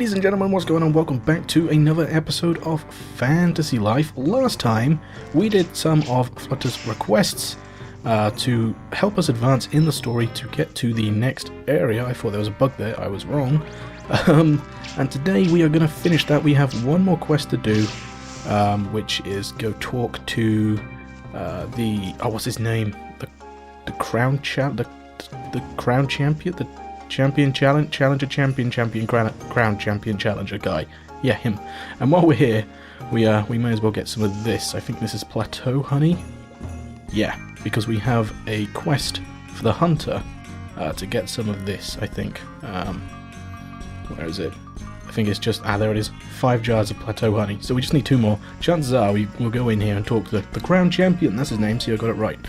Ladies and gentlemen, what's going on? Welcome back to another episode of Fantasy Life. Last time, we did some of Flutter's requests to help us advance in the story to get to the next area. I thought there was a bug there, I was wrong. And today we are going to finish that. We have one more quest to do, which is go talk to what's his name? The Crown Champion? The Champion Challenger Crown Champion Challenger guy. Yeah, him. And while we're here, we may as well get some of this. I think this is plateau honey. Yeah, because we have a quest for the hunter to get some of this, I think. Where is it? I think it's just, there it is, 5 jars of plateau honey. So we just need 2 more. Chances are we'll go in here and talk to the Crown Champion, that's his name, see I got it right.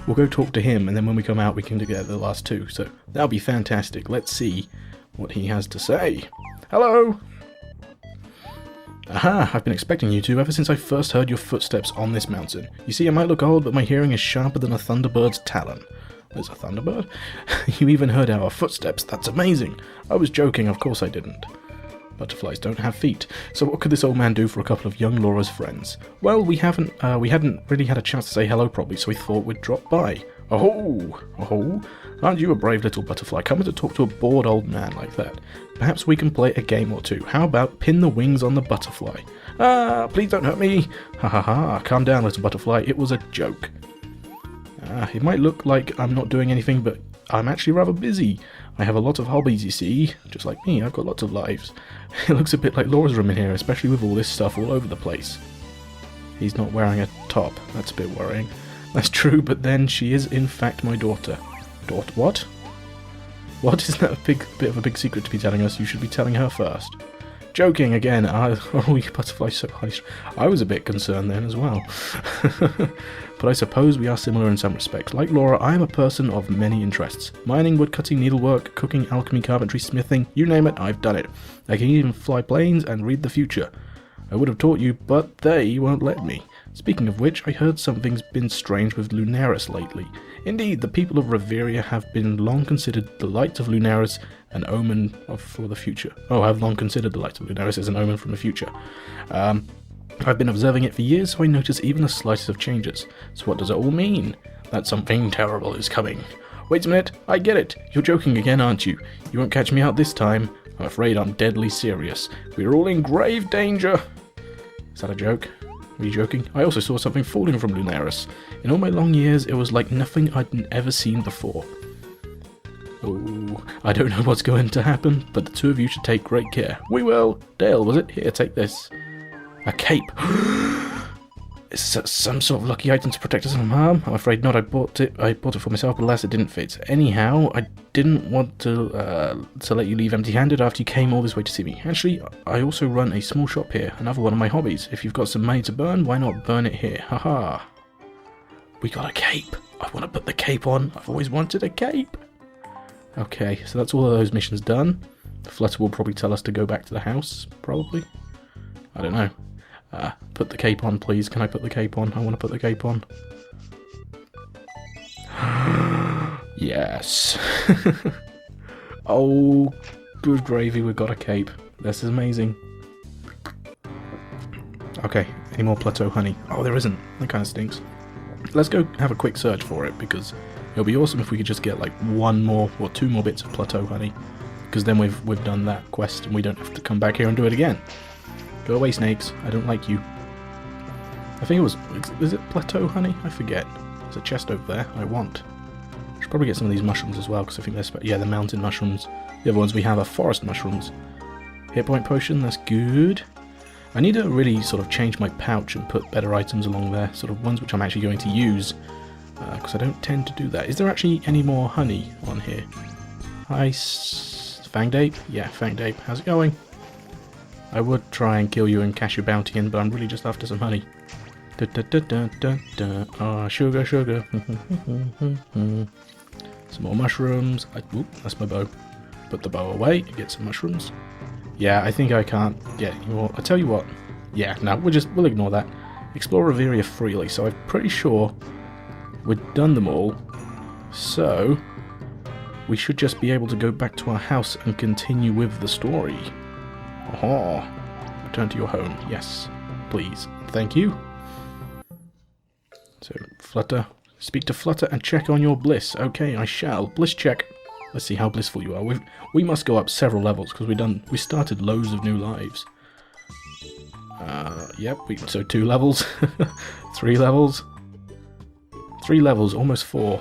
We'll go talk to him, and then when we come out we can get the last 2. So that'll be fantastic. Let's see what he has to say. Hello! Aha, I've been expecting you to ever since I first heard your footsteps on this mountain. You see, I might look old, but my hearing is sharper than a thunderbird's talon. There's a thunderbird? You even heard our footsteps, that's amazing! I was joking, of course I didn't. Butterflies don't have feet, so what could this old man do for a couple of young Laura's friends? Well, we hadn't really had a chance to say hello probably, so we thought we'd drop by. Oh, aren't you a brave little butterfly, coming to talk to a bored old man like that? Perhaps we can play a game or two. How about pin the wings on the butterfly? Ah, please don't hurt me! Ha ha ha, calm down little butterfly, it was a joke. It might look like I'm not doing anything, but I'm actually rather busy. I have a lot of hobbies, you see. Just like me, I've got lots of lives. It looks a bit like Laura's room in here, especially with all this stuff all over the place. He's not wearing a top. That's a bit worrying. That's true, but then she is in fact my daughter. What? What? Isn't that a bit of a big secret to be telling us? You should be telling her first. Joking again. Oh, you butterfly so highly. I was a bit concerned then as well. But I suppose we are similar in some respects. Like Laura, I am a person of many interests. Mining, woodcutting, needlework, cooking, alchemy, carpentry, smithing, you name it, I've done it. I can even fly planes and read the future. I would have taught you, but they won't let me. Speaking of which, I heard something's been strange with Lunares lately. Indeed, the people of Reveria have been long considered the light of Lunares an omen for the future. Oh, I've long considered the light of Lunares as an omen from the future. I've been observing it for years, so I notice even the slightest of changes. So what does it all mean? That something terrible is coming. Wait a minute, I get it. You're joking again, aren't you? You won't catch me out this time. I'm afraid I'm deadly serious. We're all in grave danger. Is that a joke? Are you joking? I also saw something falling from Lunares. In all my long years, it was like nothing I'd ever seen before. Oh, I don't know what's going to happen, but the 2 of you should take great care. We will. Dale, was it? Here, take this. A cape. Is it some sort of lucky item to protect us from harm? I'm afraid not. I bought it for myself, but alas, it didn't fit. Anyhow, I didn't want to let you leave empty-handed after you came all this way to see me. Actually, I also run a small shop here, another one of my hobbies. If you've got some money to burn, why not burn it here? Haha. We got a cape. I want to put the cape on. I've always wanted a cape. Okay, so that's all of those missions done. Flutter will probably tell us to go back to the house, probably. I don't know. Put the cape on, please. Can I put the cape on? I want to put the cape on. Yes. Oh, good gravy, we've got a cape. This is amazing. Okay, any more plateau honey? Oh, there isn't. That kind of stinks. Let's go have a quick search for it, because it'll be awesome if we could just get like 1 more or 2 more bits of plateau honey. Because then we've done that quest and we don't have to come back here and do it again. Go away, snakes. I don't like you. I think it was... Is it plateau honey? I forget. There's a chest over there I want. I should probably get some of these mushrooms as well, because I think they're... Yeah, the mountain mushrooms. The other ones we have are forest mushrooms. Hit point potion, that's good. I need to really sort of change my pouch and put better items along there. Sort of ones which I'm actually going to use. Because I don't tend to do that. Is there actually any more honey on here? Hi, Fanged Ape? Yeah, Fanged Ape. How's it going? I would try and kill you and cash your bounty in, but I'm really just after some honey. Ah, sugar. Some more mushrooms. Oop, that's my bow. Put the bow away and get some mushrooms. Yeah, I think I can't get any more. I'll tell you what. Yeah, no, we'll ignore that. Explore Reveria freely, so I'm pretty sure we've done them all. So we should just be able to go back to our house and continue with the story. Oh, return to your home. Yes, please. Thank you. So, Flutter. Speak to Flutter and check on your bliss. Okay, I shall. Bliss check. Let's see how blissful you are. We must go up several levels because we started loads of new lives. Yep. So 2 levels, 3 levels, 3 levels, almost 4.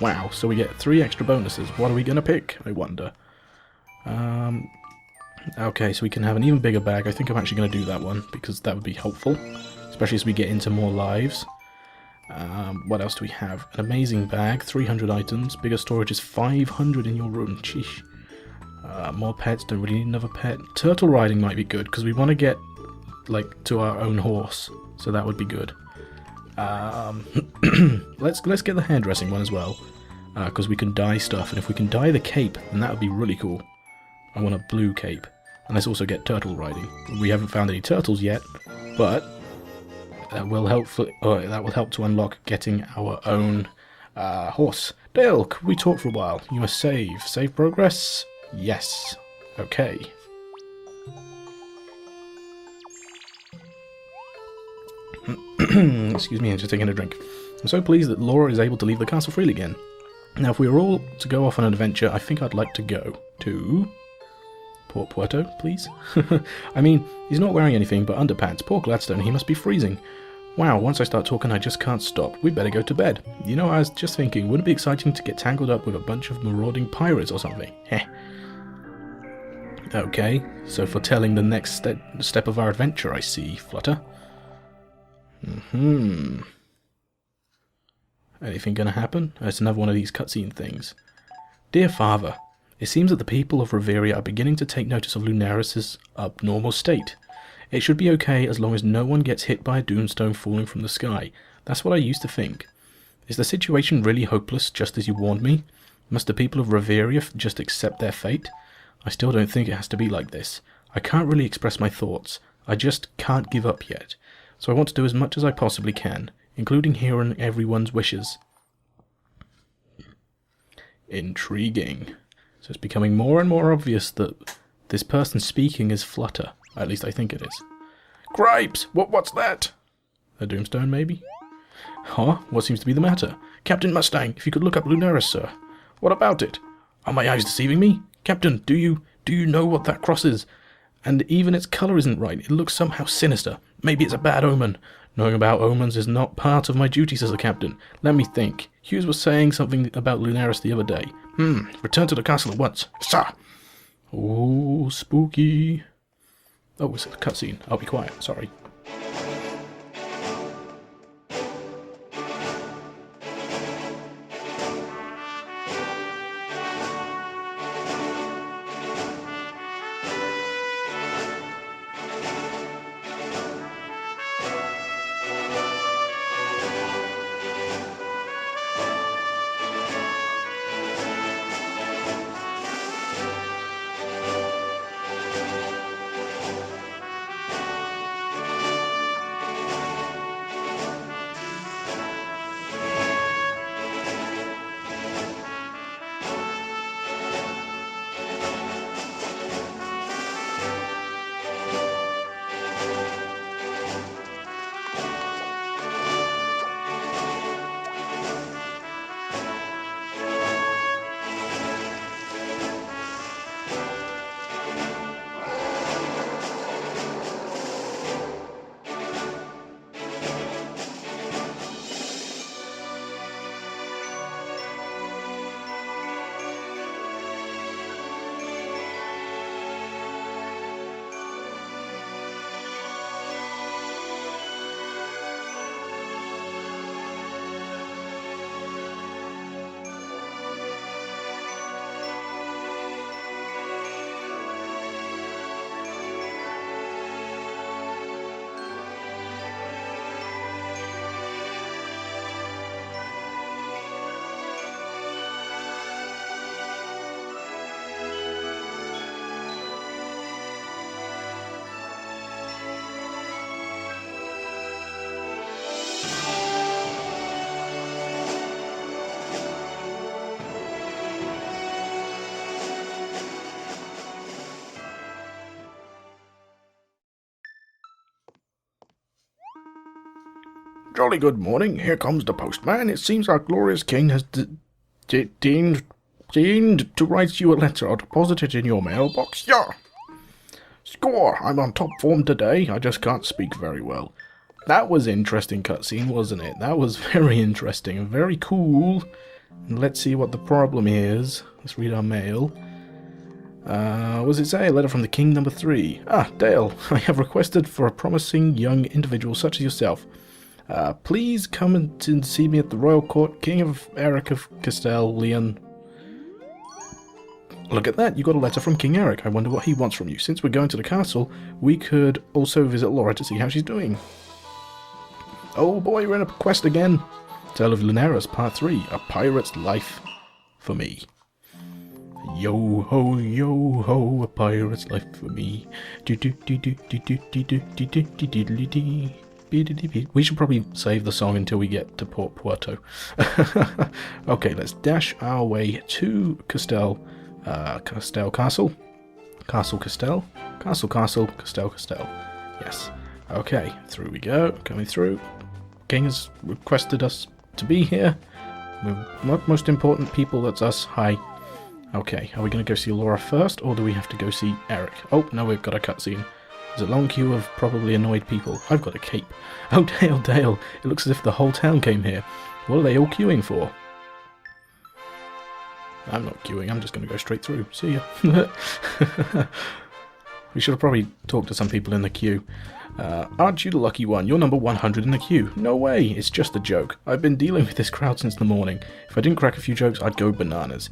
Wow. So we get 3 extra bonuses. What are we gonna pick? I wonder. Okay, so we can have an even bigger bag. I think I'm actually gonna do that one because that would be helpful, especially as we get into more lives. What else do we have? An amazing bag, 300 items. Bigger storage is 500 in your room. Sheesh. More pets, don't really need another pet. Turtle riding might be good, because we want to get, like, to our own horse. So that would be good. Let's get the hairdressing one as well. Because we can dye stuff, and if we can dye the cape, then that would be really cool. I want a blue cape. And let's also get turtle riding. We haven't found any turtles yet, but that will help to unlock getting our own horse. Dale, could we talk for a while? You must save. Save progress? Yes. Okay. Excuse me, I'm just taking a drink. I'm so pleased that Laura is able to leave the castle freely again. Now, if we were all to go off on an adventure, I think I'd like to go to Port Puerto, please. I mean, he's not wearing anything but underpants. Poor Gladstone, he must be freezing. Wow, once I start talking, I just can't stop. We'd better go to bed. You know, I was just thinking, wouldn't it be exciting to get tangled up with a bunch of marauding pirates or something? Heh. Okay, so foretelling the next step of our adventure, I see, Flutter. Anything gonna happen? It's another one of these cutscene things. Dear Father, it seems that the people of Reveria are beginning to take notice of Lunares' abnormal state. It should be okay as long as no one gets hit by a doomstone falling from the sky. That's what I used to think. Is the situation really hopeless, just as you warned me? Must the people of Reveria just accept their fate? I still don't think it has to be like this. I can't really express my thoughts. I just can't give up yet. So I want to do as much as I possibly can, including hearing everyone's wishes. Intriguing. So it's becoming more and more obvious that this person speaking is Flutter. At least I think it is. Gripes! What's that? A doomstone, maybe? Huh? What seems to be the matter? Captain Mustang, if you could look up Lunares, sir. What about it? Are my eyes deceiving me? Captain, do you know what that cross is? And even its colour isn't right. It looks somehow sinister. Maybe it's a bad omen. Knowing about omens is not part of my duties as a captain. Let me think. Hughes was saying something about Lunares the other day. Return to the castle at once. Sir! Oh, spooky. Oh, it's a cutscene. I'll be quiet. Sorry. Jolly good morning. Here comes the postman. It seems our glorious king has deemed to write you a letter. I'll deposit it in your mailbox. Yeah. Score! I'm on top form today. I just can't speak very well. That was an interesting cutscene, wasn't it? That was very interesting and very cool. Let's see what the problem is. Let's read our mail. What does it say? A letter from the king number 3. Ah, Dale, I have requested for a promising young individual such as yourself. Please come and see me at the royal court, King of Eric of Castell, Leon. Look at that, you got a letter from King Eric. I wonder what he wants from you. Since we're going to the castle, we could also visit Laura to see how she's doing. Oh boy, we're in a quest again. Tale of Lunares, Part 3, A Pirate's Life for Me. Yo ho, a pirate's life for me. We should probably save the song until we get to Port Puerto. Okay, let's dash our way to Castell Castle. Castle. Yes. Okay, through we go. Coming through. King has requested us to be here. We're not most important people, that's us. Hi. Okay, are we going to go see Laura first, or do we have to go see Eric? Oh, no, we've got a cutscene. There's a long queue of probably annoyed people. I've got a cape. Oh, Dale, it looks as if the whole town came here. What are they all queuing for? I'm not queuing, I'm just going to go straight through. See ya. We should have probably talked to some people in the queue. Aren't you the lucky one? You're number 100 in the queue. No way, it's just a joke. I've been dealing with this crowd since the morning. If I didn't crack a few jokes, I'd go bananas.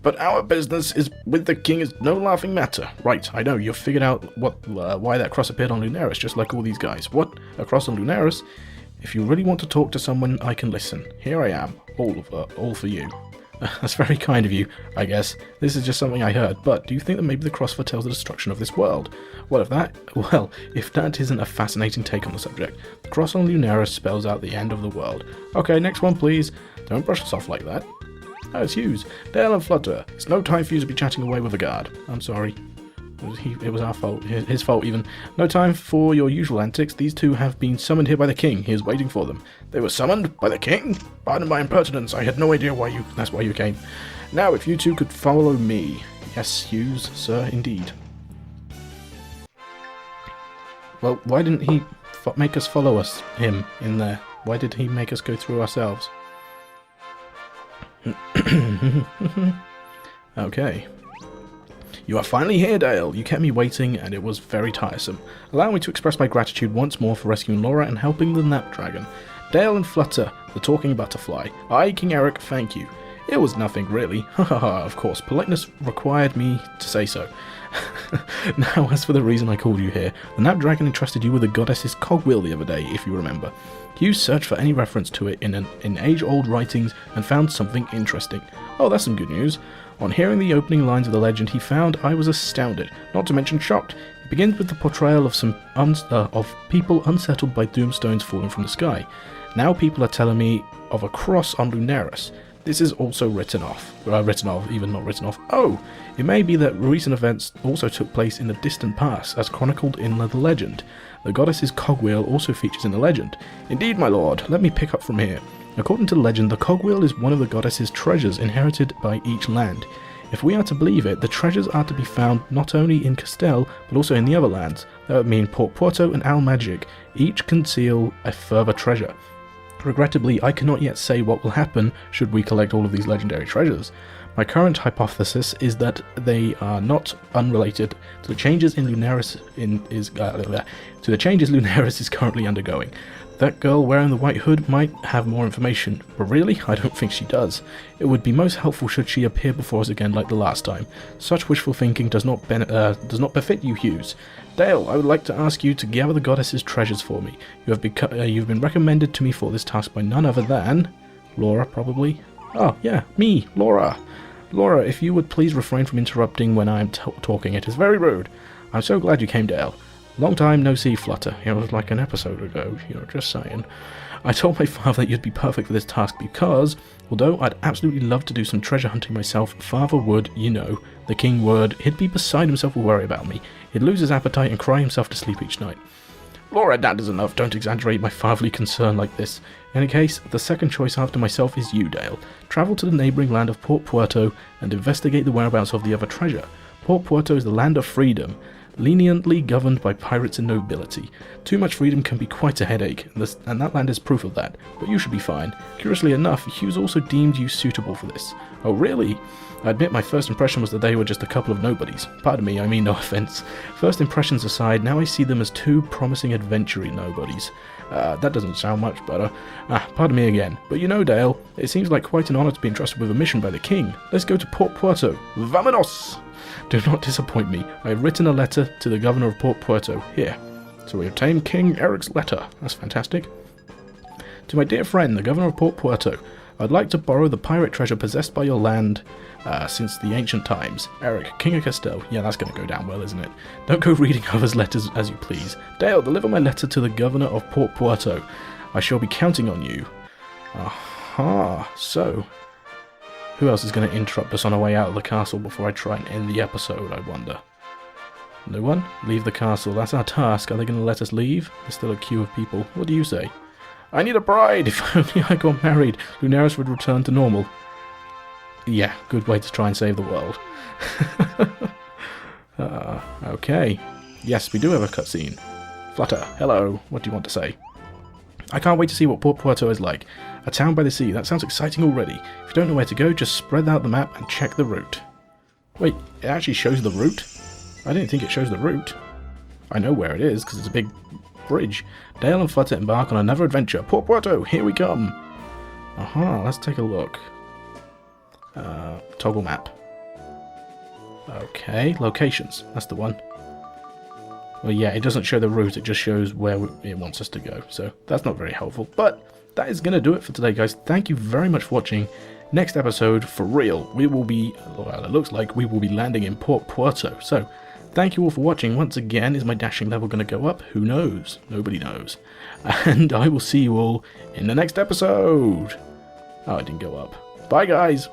But our business is with the king is no laughing matter. Right, I know, you've figured out why that cross appeared on Lunares, just like all these guys. What? A cross on Lunares? If you really want to talk to someone, I can listen. Here I am, all for you. That's very kind of you, I guess. This is just something I heard, but do you think that maybe the cross foretells the destruction of this world? If that isn't a fascinating take on the subject. The cross on Lunares spells out the end of the world. Okay, next one please. Don't brush us off like that. Oh, it's Hughes. Dale and Flutter. It's no time for you to be chatting away with a guard. I'm sorry. It was our fault. His fault even. No time for your usual antics. These two have been summoned here by the king. He is waiting for them. They were summoned by the king? Pardon my impertinence. I had no idea that's why you came. Now, if you two could follow me. Yes, Hughes, sir, indeed. Well, why didn't he make us follow him in there? Why did he make us go through ourselves? Okay. You are finally here, Dale. You kept me waiting, and it was very tiresome. Allow me to express my gratitude once more for rescuing Laura and helping the Snapdragon. Dale and Flutter, the talking butterfly. I, King Eric, thank you. It was nothing, really. Haha, of course, politeness required me to say so. Now, as for the reason I called you here, the Snapdragon entrusted you with the goddess's cogwheel the other day, if you remember. You searched for any reference to it in age-old writings and found something interesting. Oh, that's some good news. On hearing the opening lines of the legend he found, I was astounded, not to mention shocked. It begins with the portrayal of some of people unsettled by doomstones falling from the sky. Now people are telling me of a cross on Lunares. This is also written off. Even not written off. Oh, it may be that recent events also took place in the distant past, as chronicled in the legend. The goddess's cogwheel also features in the legend. Indeed, my lord, let me pick up from here. According to the legend, the cogwheel is one of the goddess's treasures inherited by each land. If we are to believe it, the treasures are to be found not only in Castell, but also in the other lands. That would mean Port Puerto and Almagic. Each conceal a further treasure. Regrettably, I cannot yet say what will happen should we collect all of these legendary treasures. My current hypothesis is that they are not unrelated to the changes in Lunares Lunares is currently undergoing. That girl wearing the white hood might have more information, but really, I don't think she does. It would be most helpful should she appear before us again like the last time. Such wishful thinking does not befit you, Hughes. Dale, I would like to ask you to gather the goddess's treasures for me. You've been recommended to me for this task by none other than... Laura, probably? Oh, yeah, me, Laura. Laura, if you would please refrain from interrupting when I am talking, it is very rude. I'm so glad you came, Dale. Long time no see, Flutter. It was like an episode ago, just saying. I told my father that you'd be perfect for this task because, although I'd absolutely love to do some treasure hunting myself, Father would, the king would, he'd be beside himself with worry about me. He'd lose his appetite and cry himself to sleep each night. explorer, that is enough. Don't exaggerate my fatherly concern like this. In any case, the second choice after myself is you, Dale. Travel to the neighbouring land of Port Puerto and investigate the whereabouts of the other treasure. Port Puerto is the land of freedom, leniently governed by pirates and nobility. Too much freedom can be quite a headache, and that land is proof of that, but you should be fine. Curiously enough, Hughes also deemed you suitable for this. Oh really? I admit my first impression was that they were just a couple of nobodies. Pardon me, I mean no offence. First impressions aside, now I see them as two promising adventuring nobodies. That doesn't sound much better. Pardon me again. But you know, Dale, it seems like quite an honour to be entrusted with a mission by the king. Let's go to Port Puerto. Vamonos! Do not disappoint me. I have written a letter to the governor of Port Puerto. Here. So we obtained King Eric's letter. That's fantastic. To my dear friend, the governor of Port Puerto, I'd like to borrow the pirate treasure possessed by your land since the ancient times. Eric, King of Castile. Yeah, that's going to go down well, isn't it? Don't go reading others' letters as you please. Dale, deliver my letter to the governor of Port Puerto. I shall be counting on you. Aha, so... who else is going to interrupt us on our way out of the castle before I try and end the episode, I wonder? No one? Leave the castle. That's our task. Are they going to let us leave? There's still a queue of people. What do you say? I need a bride! If only I got married, Lunares would return to normal. Yeah, good way to try and save the world. Okay. Yes, we do have a cutscene. Flutter, hello. What do you want to say? I can't wait to see what Port Puerto is like. A town by the sea. That sounds exciting already. If you don't know where to go, just spread out the map and check the route. Wait, it actually shows the route? I didn't think it shows the route. I know where it is, because it's a big bridge. Dale and Flutter embark on another adventure. Port Puerto, here we come! Aha, let's take a look. Toggle map. Okay, locations. That's the one. Well, yeah, it doesn't show the route, it just shows where it wants us to go. So, that's not very helpful. But, that is going to do it for today, guys. Thank you very much for watching. Next episode, for real, we will be, well, it looks like we will be landing in Port Puerto. So, thank you all for watching. Once again, is my dashing level going to go up? Who knows? Nobody knows. And I will see you all in the next episode. Oh, it didn't go up. Bye, guys.